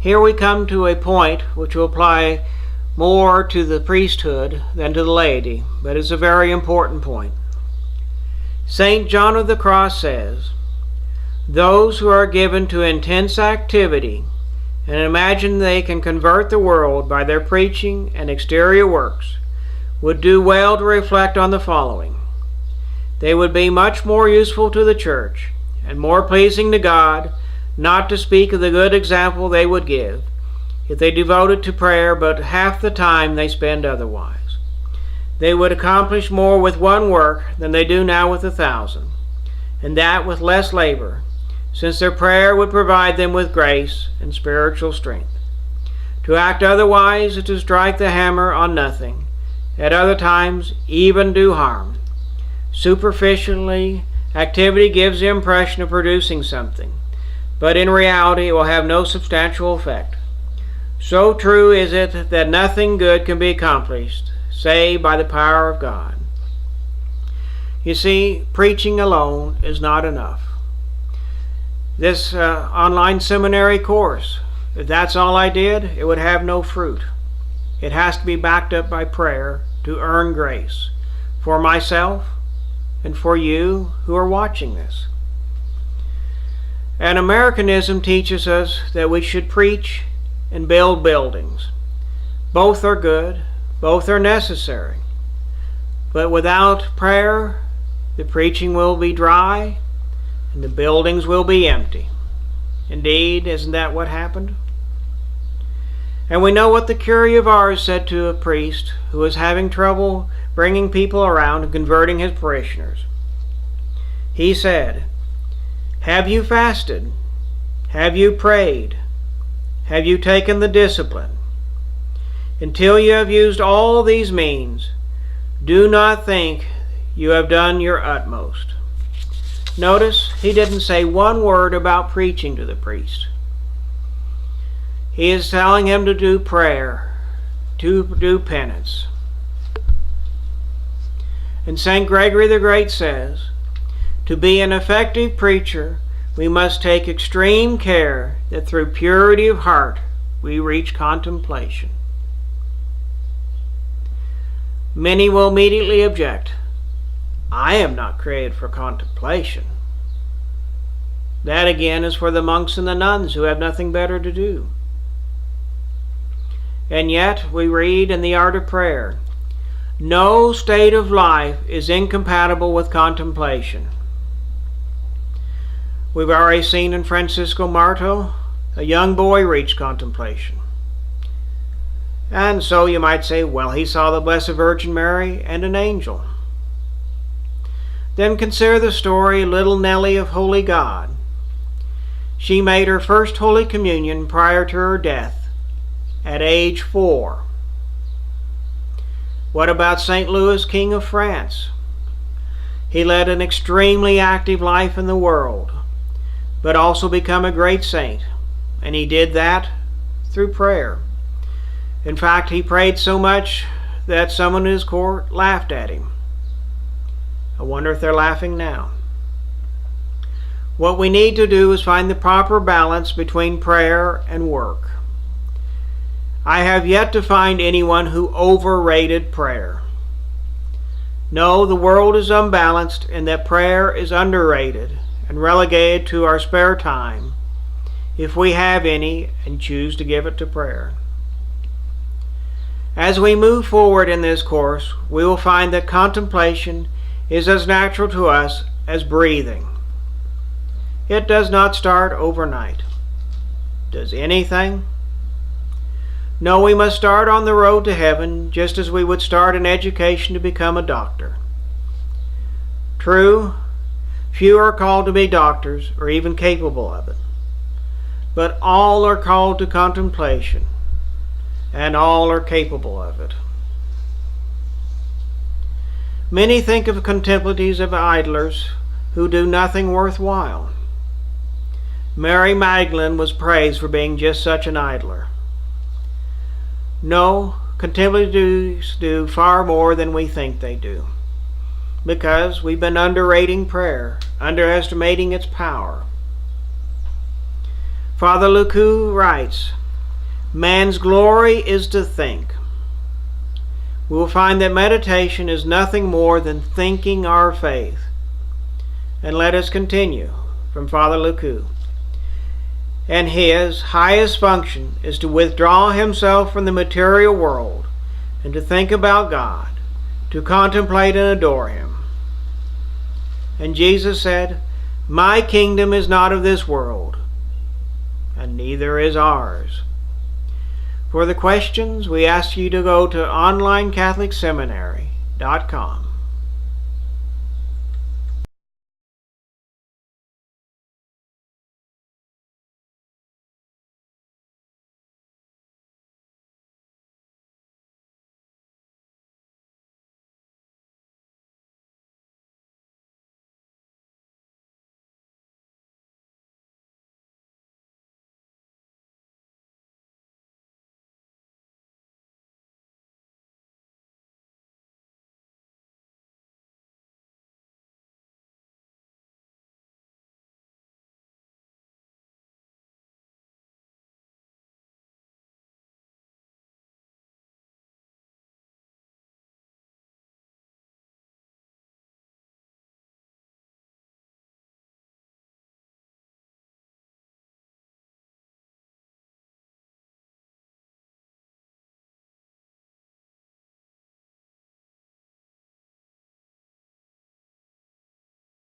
Here we come to a point which will apply more to the priesthood than to the laity, but is a very important point. St. John of the Cross says, "Those who are given to intense activity and imagine they can convert the world by their preaching and exterior works would do well to reflect on the following. They would be much more useful to the Church and more pleasing to God, not to speak of the good example they would give, if they devoted to prayer but half the time they spend otherwise. They would accomplish more with one work than they do now with 1,000, and that with less labor, since their prayer would provide them with grace and spiritual strength. To act otherwise is to strike the hammer on nothing, at other times even do harm. Superficially, activity gives the impression of producing something, but in reality it will have no substantial effect. So true is it that nothing good can be accomplished save by the power of God." You see, preaching alone is not enough. This online seminary course, if that's all I did, it would have no fruit. It has to be backed up by prayer to earn grace for myself and for you who are watching this. And Americanism teaches us that we should preach and build buildings. Both are good, both are necessary. But without prayer, the preaching will be dry and the buildings will be empty. Indeed, isn't that what happened? And we know what the curé of Ars said to a priest who was having trouble bringing people around and converting his parishioners. He said, "Have you fasted? Have you prayed? Have you taken the discipline? Until you have used all these means, do not think you have done your utmost." Notice he didn't say one word about preaching to the priest. He is telling him to do prayer, to do penance. And St. Gregory the Great says, "To be an effective preacher, we must take extreme care that through purity of heart we reach contemplation." Many will immediately object, "I am not created for contemplation." That again is for the monks and the nuns who have nothing better to do. And yet we read in the Art of Prayer, "No state of life is incompatible with contemplation." We've already seen in Francisco Marto, a young boy reached contemplation. And so you might say, well, he saw the Blessed Virgin Mary and an angel. Then consider the story of little Nellie of Holy God. She made her first Holy Communion prior to her death at age 4. What about St. Louis, King of France? He led an extremely active life in the world, but also become a great saint, and he did that through prayer. In fact, he prayed so much that someone in his court laughed at him. I wonder if they're laughing now. What we need to do is find the proper balance between prayer and work. I have yet to find anyone who overrated prayer. No, the world is unbalanced in that prayer is underrated and relegated to our spare time, if we have any and choose to give it to prayer. As we move forward in this course, we will find that contemplation is as natural to us as breathing. It does not start overnight. Does anything? No, we must start on the road to heaven just as we would start an education to become a doctor. True, few are called to be doctors or even capable of it, but all are called to contemplation, and all are capable of it. Many think of contemplatives as idlers who do nothing worthwhile. Mary Magdalene was praised for being just such an idler. No, contemplatives do far more than we think they do, because we've been underrating prayer, underestimating its power. Father Lucou writes, Man's glory is to think. We will find that meditation is nothing more than thinking our faith. And let us continue from Father Lecoux. And his highest function is to withdraw himself from the material world and to think about God, to contemplate and adore Him. And Jesus said, "My kingdom is not of this world, and neither is ours." For the questions, we ask you to go to onlinecatholicseminary.com.